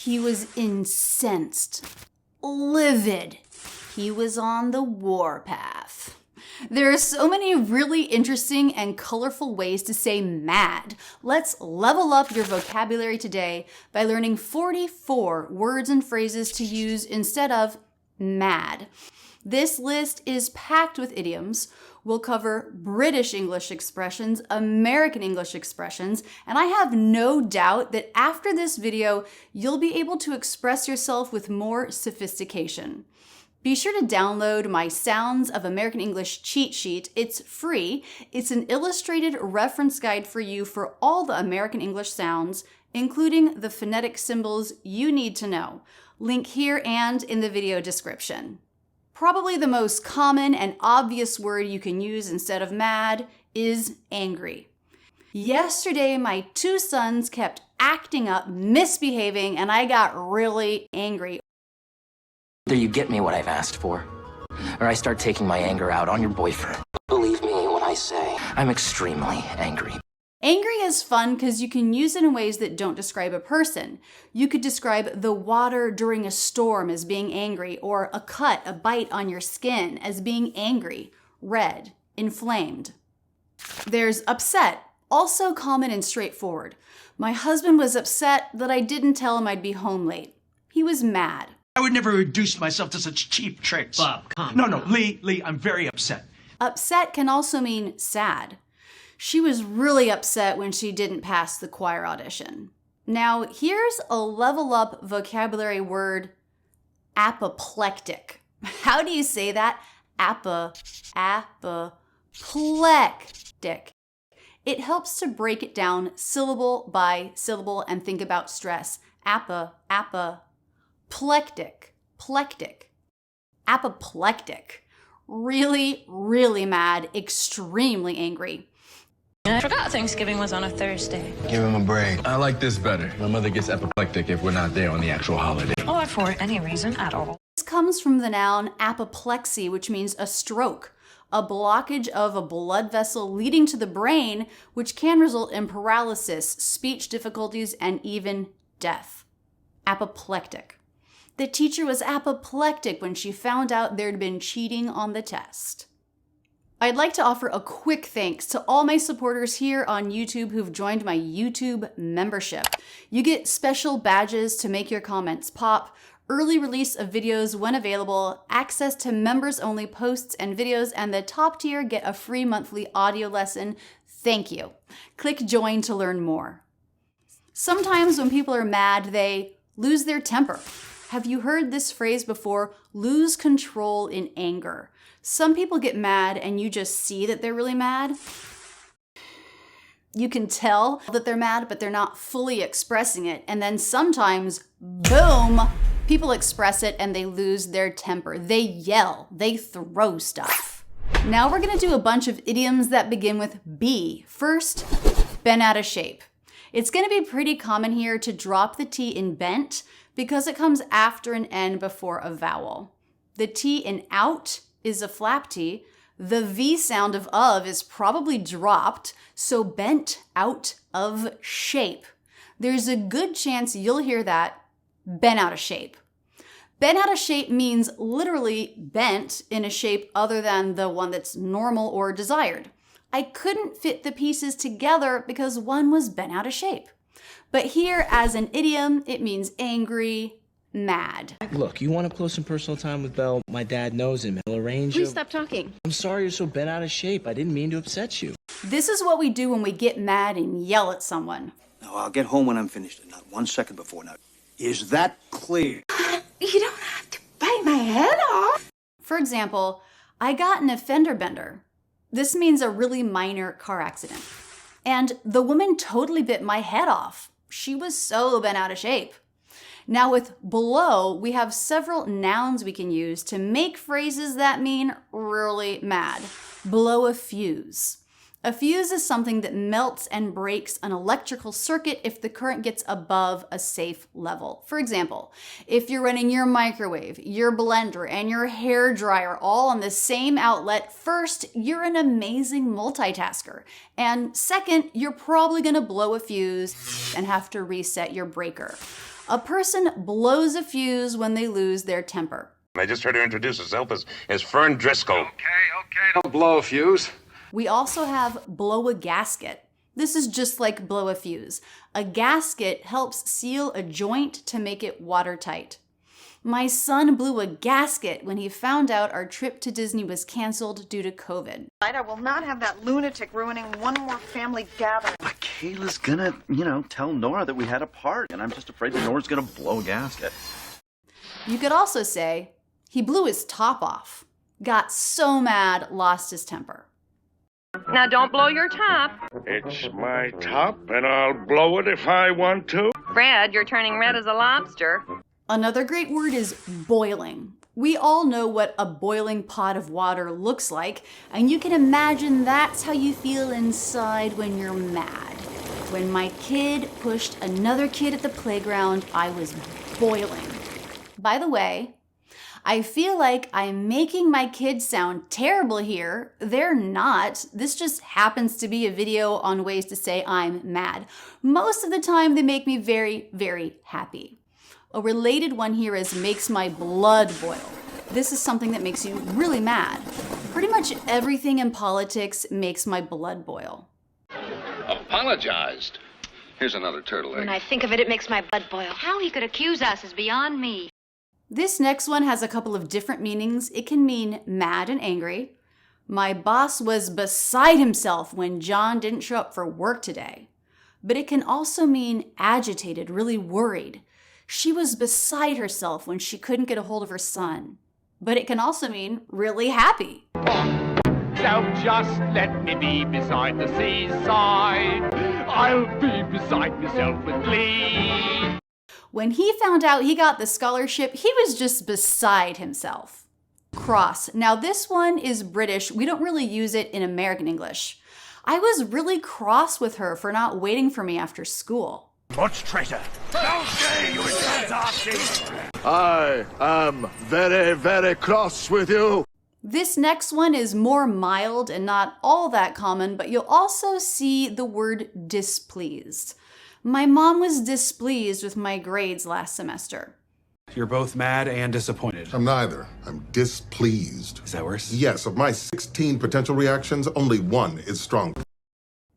He was incensed. Livid. He was on the warpath. There are so many really interesting and colorful ways to say mad. Let's level up your vocabulary today by learning 44 words and phrases to use instead of mad. This list is packed with idioms. We'll cover British English expressions, American English expressions, and I have no doubt that after this video, you'll be able to express yourself with more sophistication. Be sure to download my Sounds of American English cheat sheet. It's free. It's an illustrated reference guide for you for all the American English sounds, including the phonetic symbols you need to know. Link here and in the video description. Probably the most common and obvious word you can use instead of mad is angry. Yesterday, my two sons kept acting up, misbehaving, and I got really angry. Either you get me what I've asked for, or I start taking my anger out on your boyfriend. Believe me when I say I'm extremely angry. Angry is fun because you can use it in ways that don't describe a person. You could describe the water during a storm as being angry, or a cut, a bite on your skin as being angry, red, inflamed. There's upset, also common and straightforward. My husband was upset that I didn't tell him I'd be home late. He was mad. I would never reduce myself to such cheap tricks. Bob, calm No, down. Lee, I'm very upset. Upset can also mean sad. She was really upset when she didn't pass the choir audition. Now, here's a level up vocabulary word, apoplectic. How do you say that? Apoplectic. It helps to break it down syllable by syllable and think about stress. Apoplectic. Apoplectic. Really, really mad, extremely angry. I forgot Thanksgiving was on a Thursday. Give him a break. I like this better. My mother gets apoplectic if we're not there on the actual holiday. Or for any reason at all. This comes from the noun apoplexy, which means a stroke, a blockage of a blood vessel leading to the brain, which can result in paralysis, speech difficulties, and even death. Apoplectic. The teacher was apoplectic when she found out there'd been cheating on the test. I'd like to offer a quick thanks to all my supporters here on YouTube who've joined my YouTube membership. You get special badges to make your comments pop, early release of videos when available, access to members-only posts and videos, and the top tier get a free monthly audio lesson. Thank you. Click join to learn more. Sometimes when people are mad, they lose their temper. Have you heard this phrase before? Lose control in anger. Some people get mad and you just see that they're really mad. You can tell that they're mad, but they're not fully expressing it. And then sometimes, boom, people express it and they lose their temper. They yell, they throw stuff. Now we're gonna do a bunch of idioms that begin with B. First, bent out of shape. It's gonna be pretty common here to drop the T in bent because it comes after an N before a vowel. The T in out is a flap T. The V sound of is probably dropped, so bent out of shape. There's a good chance you'll hear that, bent out of shape. Bent out of shape means literally bent in a shape other than the one that's normal or desired. I couldn't fit the pieces together because one was bent out of shape. But here, as an idiom, it means angry, mad. Look, you want up close and personal time with Belle? My dad knows him. He'll arrange Please stop talking. I'm sorry you're so bent out of shape. I didn't mean to upset you. This is what we do when we get mad and yell at someone. No, I'll get home when I'm finished, and not 1 second before. Now, is that clear? You don't have to bite my head off. For example, I got in a fender bender. This means a really minor car accident. And the woman totally bit my head off. She was so bent out of shape. Now with blow, we have several nouns we can use to make phrases that mean really mad. Blow a fuse. A fuse is something that melts and breaks an electrical circuit if the current gets above a safe level. For example, if you're running your microwave, your blender, and your hair dryer all on the same outlet, first, you're an amazing multitasker. And second, you're probably gonna blow a fuse and have to reset your breaker. A person blows a fuse when they lose their temper. I just heard her introduce herself as Fern Driscoll. Okay, don't blow a fuse. We also have blow a gasket. This is just like blow a fuse. A gasket helps seal a joint to make it watertight. My son blew a gasket when he found out our trip to Disney was canceled due to COVID. I will not have that lunatic ruining one more family gathering. But Kayla's gonna, tell Nora that we had a party, and I'm just afraid that Nora's gonna blow a gasket. You could also say, he blew his top off. Got so mad, lost his temper. Now don't blow your top. It's my top, and I'll blow it if I want to. Fred, you're turning red as a lobster. Another great word is boiling. We all know what a boiling pot of water looks like, and you can imagine that's how you feel inside when you're mad. When my kid pushed another kid at the playground, I was boiling. By the way, I feel like I'm making my kids sound terrible here. They're not. This just happens to be a video on ways to say I'm mad. Most of the time, they make me very, very happy. A related one here is makes my blood boil. This is something that makes you really mad. Pretty much everything in politics makes my blood boil. Apologized. Here's another turtle egg. When I think of it, it makes my blood boil. How he could accuse us is beyond me. This next one has a couple of different meanings. It can mean mad and angry. My boss was beside himself when John didn't show up for work today. But it can also mean agitated, really worried. She was beside herself when she couldn't get a hold of her son. But it can also mean really happy. So just let me be beside the seaside. I'll be beside myself with glee. When he found out he got the scholarship, he was just beside himself. Cross. Now this one is British. We don't really use it in American English. I was really cross with her for not waiting for me after school. Much traitor. How dare you insult our king? I am very, very cross with you. This next one is more mild and not all that common, but you'll also see the word displeased. My mom was displeased with my grades last semester. You're both mad and disappointed. I'm neither. I'm displeased. Is that worse? Yes, of my 16 potential reactions, only one is strong.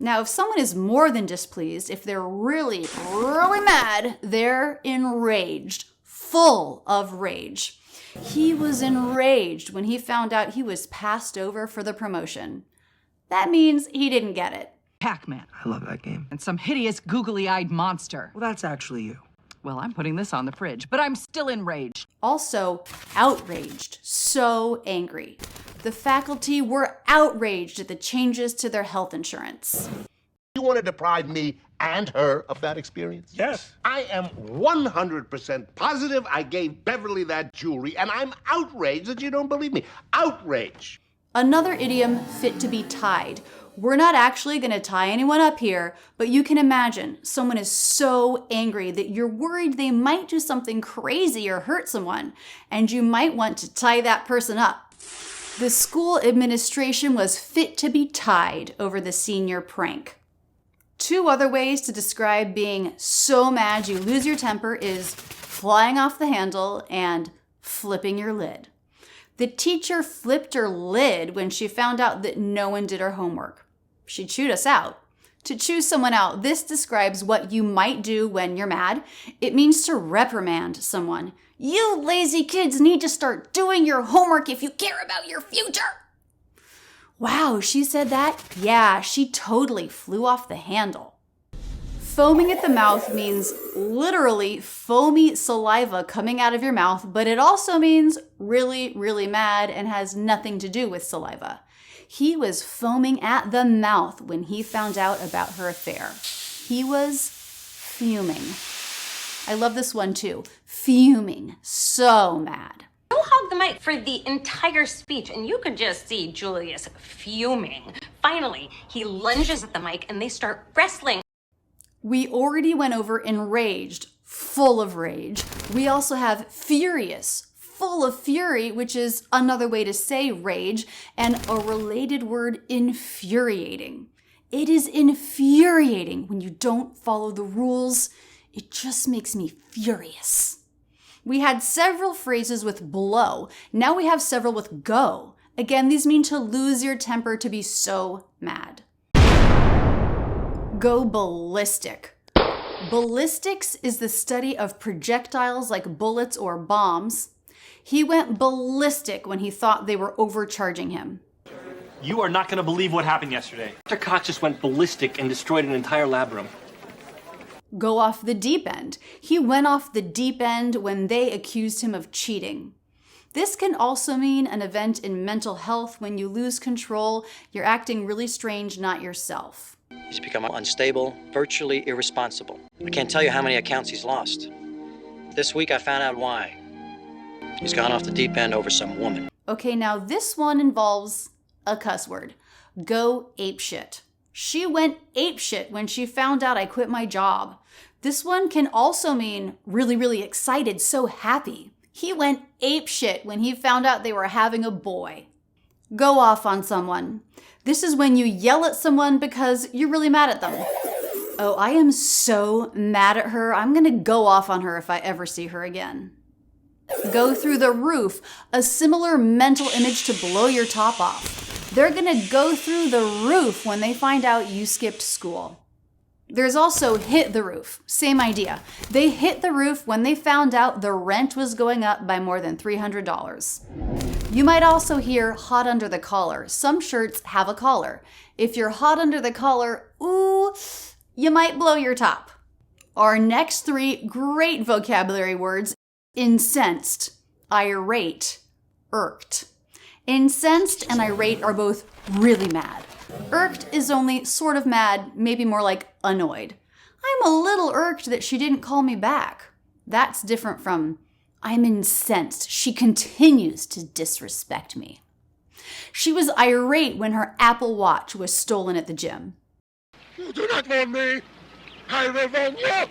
Now, if someone is more than displeased, if they're really, really mad, they're enraged, full of rage. He was enraged when he found out he was passed over for the promotion. That means he didn't get it. Pac-Man. I love that game. And some hideous, googly-eyed monster. Well, that's actually you. Well, I'm putting this on the fridge, but I'm still enraged. Also, outraged, so angry. The faculty were outraged at the changes to their health insurance. You want to deprive me and her of that experience? Yes. I am 100% positive I gave Beverly that jewelry, and I'm outraged that you don't believe me. Outrage. Another idiom, fit to be tied. We're not actually going to tie anyone up here, but you can imagine someone is so angry that you're worried they might do something crazy or hurt someone, and you might want to tie that person up. The school administration was fit to be tied over the senior prank. Two other ways to describe being so mad you lose your temper is flying off the handle and flipping your lid. The teacher flipped her lid when she found out that no one did her homework. She chewed us out. To chew someone out, this describes what you might do when you're mad. It means to reprimand someone. You lazy kids need to start doing your homework if you care about your future. Wow, she said that? Yeah, she totally flew off the handle. Foaming at the mouth means literally foamy saliva coming out of your mouth, but it also means really, really mad and has nothing to do with saliva. He was foaming at the mouth when he found out about her affair. He was fuming. I love this one too. Fuming. So mad. You hog the mic for the entire speech, and you could just see Julius fuming. Finally, he lunges at the mic and they start wrestling. We already went over enraged, full of rage. We also have furious, full of fury, which is another way to say rage, and a related word, infuriating. It is infuriating when you don't follow the rules. It just makes me furious. We had several phrases with blow. Now we have several with go. Again, these mean to lose your temper, to be so mad. Go ballistic. Ballistics is the study of projectiles like bullets or bombs. He went ballistic when he thought they were overcharging him. You are not going to believe what happened yesterday. Dr. Cox just went ballistic and destroyed an entire lab room. Go off the deep end. He went off the deep end when they accused him of cheating. This can also mean an event in mental health when you lose control, you're acting really strange, not yourself. He's become unstable, virtually irresponsible. I can't tell you how many accounts he's lost. This week I found out why. He's gone off the deep end over some woman. Okay, now this one involves a cuss word. Go apeshit. She went apeshit when she found out I quit my job. This one can also mean really, really excited, so happy. He went apeshit when he found out they were having a boy. Go off on someone. This is when you yell at someone because you're really mad at them. Oh, I am so mad at her. I'm gonna go off on her if I ever see her again. Go through the roof, a similar mental image to blow your top off. They're gonna go through the roof when they find out you skipped school. There's also hit the roof, same idea. They hit the roof when they found out the rent was going up by more than $300. You might also hear hot under the collar. Some shirts have a collar. If you're hot under the collar, ooh, you might blow your top. Our next three great vocabulary words: incensed, irate, irked. Incensed and irate are both really mad. Irked is only sort of mad, maybe more like annoyed. I'm a little irked that she didn't call me back. That's different from I'm incensed. She continues to disrespect me. She was irate when her Apple Watch was stolen at the gym. You do not want me. I revenge you.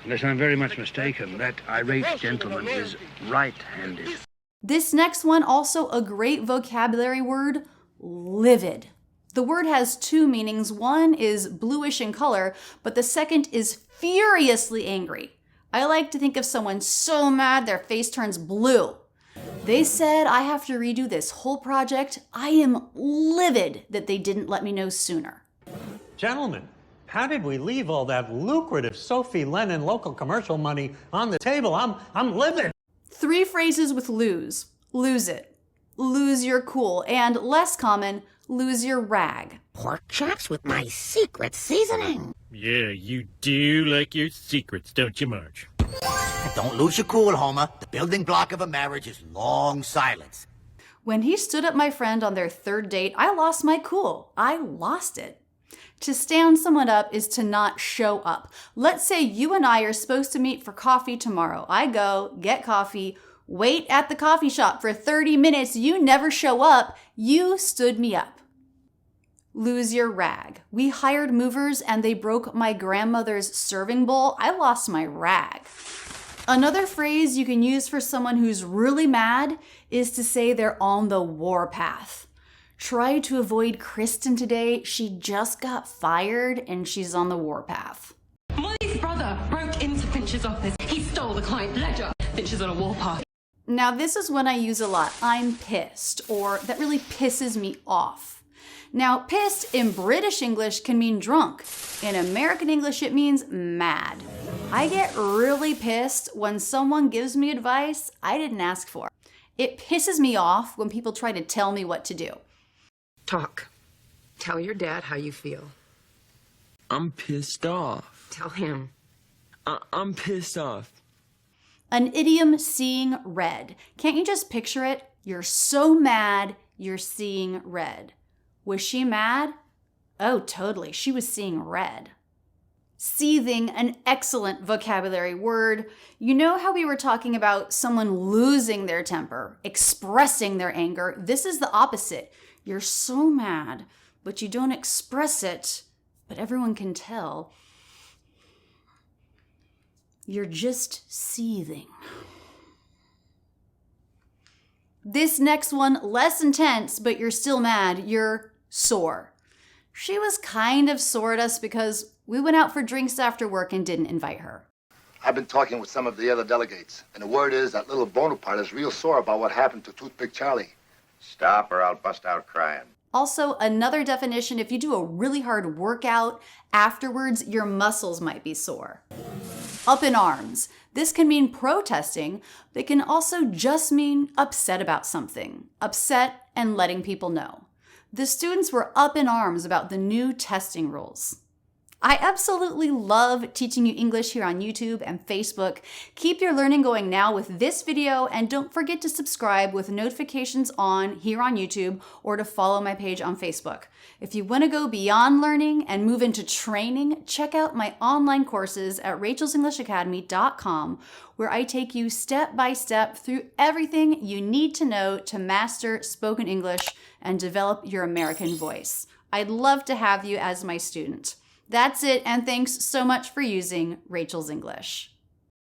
Unless I'm very much mistaken, that irate gentleman is right-handed. This next one, also a great vocabulary word, livid. The word has two meanings. One is bluish in color, but the second is furiously angry. I like to think of someone so mad their face turns blue. They said I have to redo this whole project. I am livid that they didn't let me know sooner. Gentlemen, how did we leave all that lucrative Sophie Lennon local commercial money on the table? I'm livid. Three phrases with lose. Lose it. Lose your cool. And less common, lose your rag. Pork chops with my secret seasoning. Yeah, you do like your secrets, don't you, Marge? Don't lose your cool, Homer. The building block of a marriage is long silence. When he stood up my friend on their third date, I lost my cool. I lost it. To stand someone up is to not show up. Let's say you and I are supposed to meet for coffee tomorrow. I go, get coffee, wait at the coffee shop for 30 minutes. You never show up. You stood me up. Lose your rag. We hired movers and they broke my grandmother's serving bowl. I lost my rag. Another phrase you can use for someone who's really mad is to say they're on the warpath. Try to avoid Kristen today. She just got fired and she's on the warpath. Molly's brother broke into Finch's office. He stole the client ledger. Finch is on a warpath. Now this is one I use a lot. I'm pissed, or that really pisses me off. Now, pissed in British English can mean drunk. In American English, it means mad. I get really pissed when someone gives me advice I didn't ask for. It pisses me off when people try to tell me what to do. Talk. Tell your dad how you feel. I'm pissed off. Tell him. I'm pissed off. An idiom, seeing red. Can't you just picture it? You're so mad, you're seeing red. Was she mad? Oh, totally. She was seeing red. Seething, an excellent vocabulary word. You know how we were talking about someone losing their temper, expressing their anger? This is the opposite. You're so mad, but you don't express it, but everyone can tell. You're just seething. This next one, less intense, but you're still mad. You're sore. She was kind of sore at us because We went out for drinks after work and didn't invite her. I've been talking with some of the other delegates, and the word is that little Bonaparte is real sore about what happened to Toothpick Charlie. Stop or I'll bust out crying. Also, another definition, if you do a really hard workout, afterwards your muscles might be sore. Up in arms. This can mean protesting, but it can also just mean upset about something. Upset and letting people know. The students were up in arms about the new testing rules. I absolutely love teaching you English here on YouTube and Facebook. Keep your learning going now with this video, and don't forget to subscribe with notifications on here on YouTube or to follow my page on Facebook. If you want to go beyond learning and move into training, check out my online courses at rachelsenglishacademy.com, where I take you step by step through everything you need to know to master spoken English and develop your American voice. I'd love to have you as my student. That's it, and thanks so much for using Rachel's English.